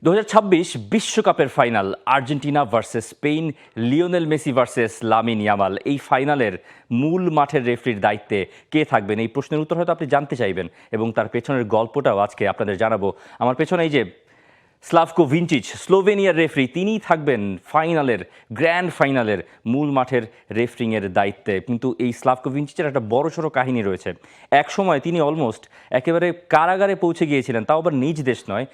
2026 বিশ্বকাপের final Argentina versus Spain, Lionel Messi versus Lamine Yamal. এই ফাইনালের মূল মাঠের রেফারির দায়িত্বে কে থাকবেন, এই প্রশ্নের উত্তর হয়তো আপনি জানতে চাইবেন এবং তার পেছনের গল্পটাও আজকে আপনাদের জানাবো। আমার পেছনে এই যে স্লাভকো ভিনচিচ, স্লোভেনিয়ার রেফারি, তিনিই থাকবেন গ্র্যান্ড ফাইনালের মূল মাঠের রেফারিংয়ের দায়িত্বে। কিন্তু এই স্লাভকো ভিনচিচের একটা বড়সড় কাহিনী রয়েছে। এক সময় তিনি অলমোস্ট একেবারে কারাগারে পৌঁছে গিয়েছিলেন, তাও আবার নিজ দেশ নয়,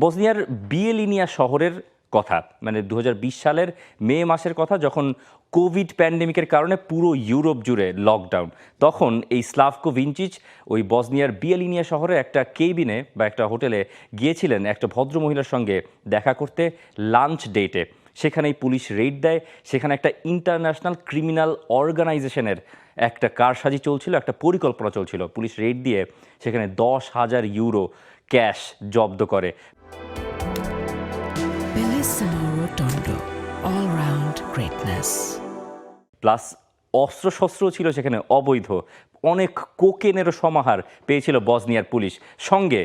বসনিয়ার বিয়েলিনিয়া শহরের কথা। মানে 2020 সালের মে মাসের কথা, যখন কোভিড প্যান্ডেমিকের কারণে পুরো ইউরোপ জুড়ে লকডাউন। তখন এই স্লাভকো ভিনচিচ ওই বসনিয়ার বিয়েলিনিয়া শহরে একটা কেবিনে বা একটা হোটেলে গিয়েছিলেন একটা ভদ্রমহিলার সঙ্গে দেখা করতে লাঞ্চ ডেটে। সেখানেই পুলিশ রেড দেয়। সেখানে একটা ইন্টারন্যাশনাল ক্রিমিনাল অর্গানাইজেশনের একটা কারসাজি চলছিল, একটা পরিকল্পনা চলছিল। পুলিশ রেড দিয়ে সেখানে 10,000 ইউরো ক্যাশ জব্দ করে। Bellissimo Rotondo, all-round greatness. Plus অস্ত্রশস্ত্রও ছিল সেখানে অবৈধ। অনেক কোকেনেরও সমাহার পেয়েছিল বসনিয়ার পুলিশ। সঙ্গে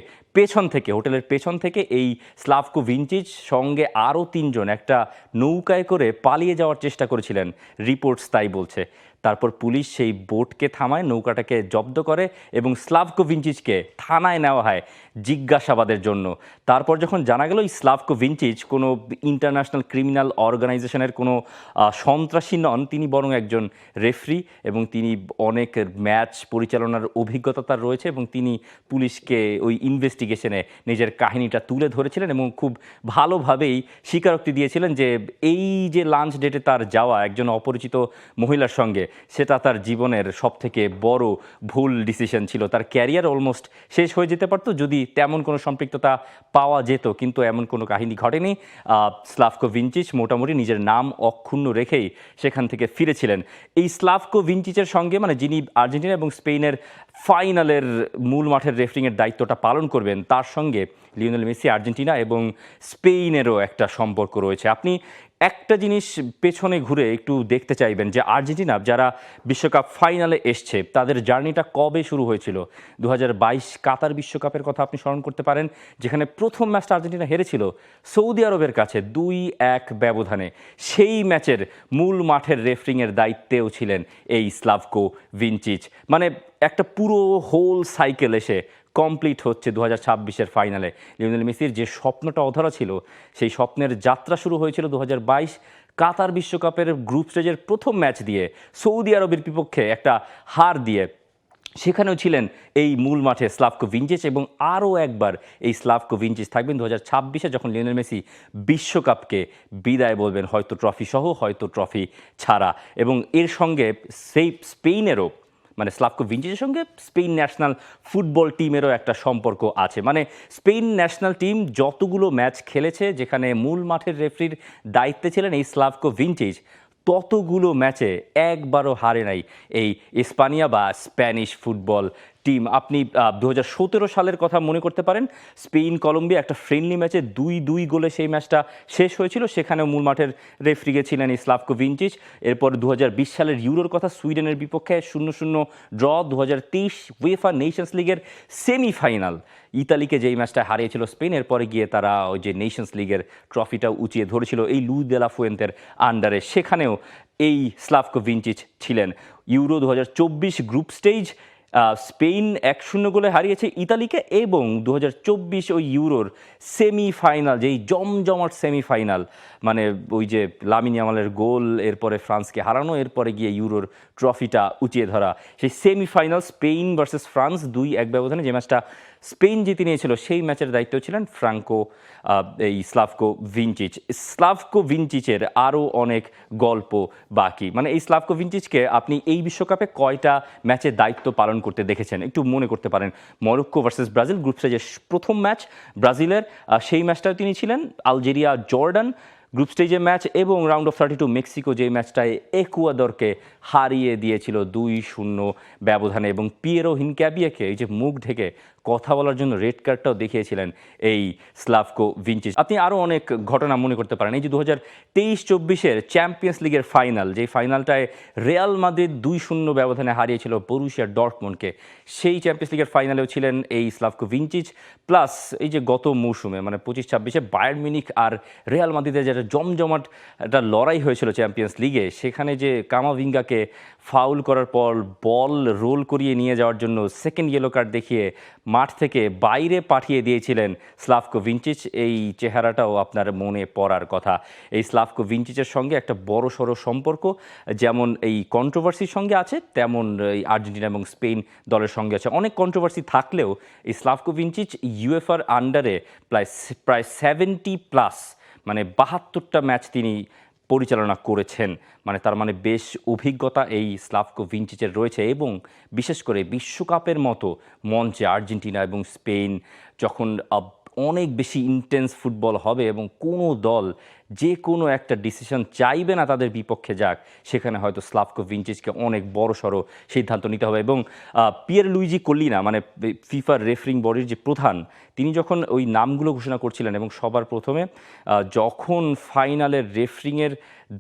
হোটেলের পেছন থেকে এই স্লাভকো ভিনচিচ সঙ্গে আরও 3 জন একটা নৌকায় করে পালিয়ে যাওয়ার চেষ্টা করেছিলেন, রিপোর্টস তাই বলছে। তারপর পুলিশ সেই বোটকে থামায়, নৌকাটাকে জব্দ করে এবং স্লাভকো ভিনচিচকে থানায় নেওয়া হয় জিজ্ঞাসাবাদের জন্য। তারপর যখন জানা গেল এই স্লাভকো ভিনচিচ কোনো ইন্টারন্যাশনাল ক্রিমিনাল অর্গানাইজেশনের কোনো সন্ত্রাসী নন, তিনি বরং একজন রেফারি এবং তিনি অনেক ম্যাচ পরিচালনার অভিজ্ঞতা তার রয়েছে এবং তিনি পুলিশকে ওই ইনভেস্টিগেশনে নিজের কাহিনীটা তুলে ধরেছিলেন এবং খুব ভালোভাবেই স্বীকারোক্তি দিয়েছিলেন যে এই যে লাঞ্চ ডেটে তার যাওয়া একজন অপরিচিত মহিলার সঙ্গে, সেটা তার জীবনের সবথেকে বড় ভুল ডিসিশন ছিল। তার ক্যারিয়ার অলমোস্ট শেষ হয়ে যেতে পারতো যদি তেমন কোনো সম্পৃক্ততা পাওয়া যেত, কিন্তু এমন কোনো কাহিনী ঘটেনি। স্লাভকো ভিনচিচ মোটামুটি নিজের নাম অক্ষুণ্ণ রেখেই সেখান থেকে ফিরেছিলেন। এই স্লাভকো ভিনচিচের সঙ্গে, মানে যিনি আর্জেন্টিনা এবং স্পেনের ফাইনালের মূল মাঠের রেফারিংয়ের দায়িত্বটা পালন করবেন, তার সঙ্গে লিওনেল মেসি আর্জেন্টিনা এবং স্পেনেরও একটা সম্পর্ক রয়েছে। আপনি একটা জিনিস পেছনে ঘুরে একটু দেখতে চাইবেন যে আর্জেন্টিনা যারা বিশ্বকাপ ফাইনালে এসছে, তাদের জার্নিটা কবে শুরু হয়েছিল। 2022 কাতার বিশ্বকাপের কথা আপনি স্মরণ করতে পারেন, যেখানে প্রথম ম্যাচটা আর্জেন্টিনা হেরেছিল সৌদি আরবের কাছে 2-1 ব্যবধানে। সেই ম্যাচের মূল মাঠের রেফারিংয়ের দায়িত্বেও ছিলেন এই স্লাভকো ভিনচিচ। মানে একটা পুরো হোল সাইকেল এসে কমপ্লিট হচ্ছে 2026-এর ফাইনালে। লিওনেল মেসির যে স্বপ্নটা অধরা ছিল, সেই স্বপ্নের যাত্রা শুরু হয়েছিল 2022 কাতার বিশ্বকাপের গ্রুপ স্টেজের প্রথম ম্যাচ দিয়ে, সৌদি আরবের বিপক্ষে একটা হার দিয়ে। সেখানেও ছিলেন এই মূল মাঠে স্লাভকো ভিনচিচ এবং আরও একবার এই স্লাভকো ভিনচিচ থাকবেন 2026-এ, যখন লিওনেল মেসি বিশ্বকাপকে বিদায় বলবেন, হয়তো ট্রফি সহ, হয়তো ট্রফি ছাড়া। এবং এর সঙ্গে সেই স্পেনেরও, মানে স্লাভকো ভিনচিচের সঙ্গে স্পেন ন্যাশনাল ফুটবল টিমেরও একটা সম্পর্ক আছে। মানে স্পেন ন্যাশনাল টিম যতগুলো ম্যাচ খেলেছে যেখানে মূল মাঠের রেফারির দায়িত্বে ছিলেন এই স্লাভকো ভিনচিচ, ততগুলো ম্যাচে একবারও হারে নাই এই ইস্পানিয়া বা স্প্যানিশ ফুটবল টিম। আপনি 2017 সালের কথা মনে করতে পারেন, স্পেন কলম্বিয়া একটা ফ্রেন্ডলি ম্যাচে 2-2 গোলে সেই ম্যাচটা শেষ হয়েছিল। সেখানেও মূল মাঠের রেফারি ছিলেন এই স্লাভকো ভিনচিচ। এরপর 2020 সালের ইউরোর কথা, সুইডেনের বিপক্ষে 0-0 ড্র। 2023 উয়েফা নেশনস লিগের সেমিফাইনাল, ইতালিকে যেই ম্যাচটা হারিয়েছিল স্পেন, এরপরে গিয়ে তারা ওই যে নেশনস লিগের ট্রফিটাও উঁচিয়ে ধরেছিল এই লুই দে লা ফুয়েন্তের আন্ডারে, সেখানেও এই স্লাভকো ভিনচিচ ছিলেন। ইউরো 2024 গ্রুপ স্টেজ, স্পেন 1-0 গোলে হারিয়েছে ইতালিকে, এবং 2024 ওই ইউরোর সেমিফাইনাল, যেই জমজমাট সেমিফাইনাল, মানে ওই যে লামিন ইয়ামালের গোল, এরপরে ফ্রান্সকে হারানো, এরপরে গিয়ে ইউরোর ট্রফিটা উঁচিয়ে ধরা, সেই সেমিফাইনাল স্পেন ভার্সেস ফ্রান্স 2-1 ব্যবধানে যে ম্যাচটা স্পেন জিতে নিয়েছিল, সেই ম্যাচের দায়িত্ব ছিলেন এই স্লাভকো ভিনচিচ। স্লাভকো ভিনচিচের আরও অনেক গল্প বাকি। মানে এই স্লাভকো ভিনচিচকে আপনি এই বিশ্বকাপে কয়টা ম্যাচে দায়িত্ব পালন করতে দেখেছেন একটু মনে করতে পারেন। মরক্কো ভার্সেস ব্রাজিল গ্রুপ স্টেজের প্রথম ম্যাচ ব্রাজিলের, সেই ম্যাচটাও তিনি ছিলেন। আলজেরিয়া জর্ডান গ্রুপ স্টেজের ম্যাচ, এবং রাউন্ড অফ 32 মেক্সিকো, যে ম্যাচটায় একুয়াদরকে হারিয়ে দিয়েছিল 2-0 ব্যবধানে, এবং পিয়েরো হিনক্যাবিয়াকে এই যে মুখ ঢেকে কথা বলার জন্য রেড কার্ডটাও দেখিয়েছিলেন এই স্লাভকো ভিনচিচ। আপনি আরও অনেক ঘটনা মনে করতে পারেন। এই যে 2023-24 চ্যাম্পিয়ন্স লিগের ফাইনাল, যেই ফাইনালটায় রিয়াল মাদ্রিদ 2-0 ব্যবধানে হারিয়েছিল বরুসিয়া ডর্টমুন্ডকে, সেই চ্যাম্পিয়ন্স লিগের ফাইনালেও ছিলেন এই স্লাভকো ভিনচিচ। প্লাস এই যে গত মৌসুমে মানে 25-26-এ বায়ার্ন মিউনিখ আর রিয়াল মাদ্রিদের যেটা জমজমাট একটা লড়াই হয়েছিল চ্যাম্পিয়ন্স লিগে, সেখানে যে কামাভিঙ্গাকে ফাউল করার পর বল রোল করিয়ে নিয়ে যাওয়ার জন্য সেকেন্ড ইয়েলো কার্ড দেখিয়ে মাঠ থেকে বাইরে পাঠিয়ে দিয়েছিলেন স্লাভকো ভিনচিচ, এই চেহারাটাও আপনার মনে পড়ার কথা। এই স্লাভকো ভিনচিচের সঙ্গে একটা বড় সড়ো সম্পর্ক যেমন এই কন্ট্রোভার্সির সঙ্গে আছে, তেমন এই আর্জেন্টিনা এবং স্পেন দলের সঙ্গে আছে। অনেক কন্ট্রোভার্সি থাকলেও এই স্লাভকো ভিনচিচ ইউএফার আন্ডারে প্রায় 70+ মানে 72টা ম্যাচ তিনি পরিচালনা করেছেন। মানে তার মানে বেশ অভিজ্ঞতা এই স্লাভকো ভিনচিচের রয়েছে। এবং বিশেষ করে বিশ্বকাপের মতো মঞ্চে আর্জেন্টিনা এবং স্পেন যখন অনেক বেশি ইন্টেন্স ফুটবল হবে এবং কোনো দল যে কোনো একটা ডিসিশন চাইবে না তাদের বিপক্ষে যাক, সেখানে হয়তো স্লাভকো ভিনচিচকে অনেক বড়সড় সিদ্ধান্ত নিতে হবে। এবং পিয়ের লুইজি কোলিনা মানে ফিফার রেফারিং বডির যে প্রধান, তিনি যখন ওই নামগুলো ঘোষণা করছিলেন এবং সবার প্রথমে যখন ফাইনালের রেফারিংয়ের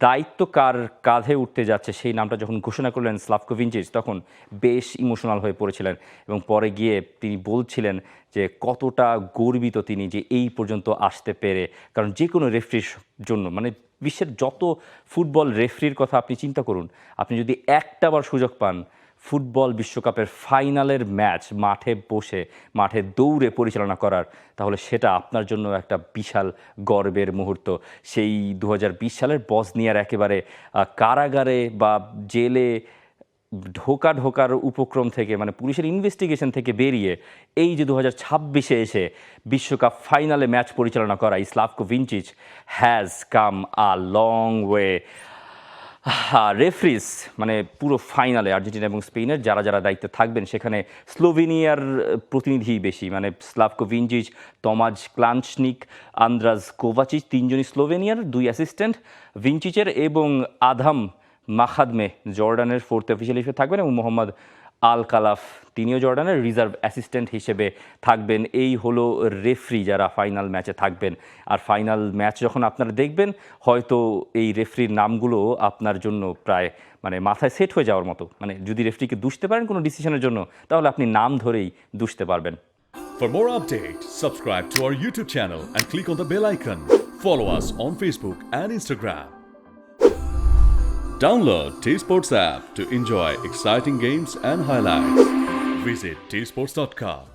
দায়িত্ব কার কাঁধে উঠতে যাচ্ছে সেই নামটা যখন ঘোষণা করলেন স্লাভকো ভিনচিচ, তখন বেশ ইমোশনাল হয়ে পড়েছিলেন এবং পরে গিয়ে তিনি বলছিলেন যে কতটা গর্বিত তিনি যে এই পর্যন্ত আসতে পেরে। কারণ যে কোনো রেফারির জন্য মানে বিশ্বের যত ফুটবল রেফারির কথা আপনি চিন্তা করুন, আপনি যদি একটাবার সুযোগ পান ফুটবল বিশ্বকাপের ফাইনালের ম্যাচ মাঠে বসে মাঠে দৌড়ে পরিচালনা করার, তাহলে সেটা আপনার জন্য একটা বিশাল গর্বের মুহূর্ত। সেই 2020 সালের বসনিয়ার একেবারে কারাগারে বা জেলে ঢোকার উপক্রম থেকে মানে পুলিশের ইনভেস্টিগেশন থেকে বেরিয়ে এই যে 2026-এ এসে বিশ্বকাপ ফাইনালে ম্যাচ পরিচালনা করা এই Slavko Vincic has come a long way. Referees মানে পুরো ফাইনালে আর্জেন্টিনা এবং স্পেনের যারা যারা দায়িত্বে থাকবেন, সেখানে স্লোভেনিয়ার প্রতিনিধি বেশি, মানে স্লাভকো ভিনচিচ, তমাজ ক্লাঞ্চনিক, আন্দ্রাজ কোভাচিচ, তিনজনই স্লোভেনিয়ার, 2 অ্যাসিস্ট্যান্ট ভিনচিচের, এবং আধাম মাখাদমে জর্ডানের 4th অফিসিয়াল হিসেবে থাকবেন, এবং মোহাম্মদ আল কালাফ তিনিও জর্ডানের রিজার্ভ অ্যাসিস্ট্যান্ট হিসেবে থাকবেন। এই হলো রেফরি যারা ফাইনাল ম্যাচে থাকবেন। আর ফাইনাল ম্যাচ যখন আপনারা দেখবেন, হয়তো এই রেফরির নামগুলো আপনার জন্য প্রায় মানে মাথায় সেট হয়ে যাওয়ার মতো। মানে যদি রেফরিকে দুষতে পারেন কোনো ডিসিশনের জন্য, তাহলে আপনি নাম ধরেই দুষতে পারবেন। For more updates, subscribe to our YouTube channel and click on the bell icon. Follow us on Facebook and Instagram. Download T-Sports app to enjoy exciting games and highlights. Visit tsports.com.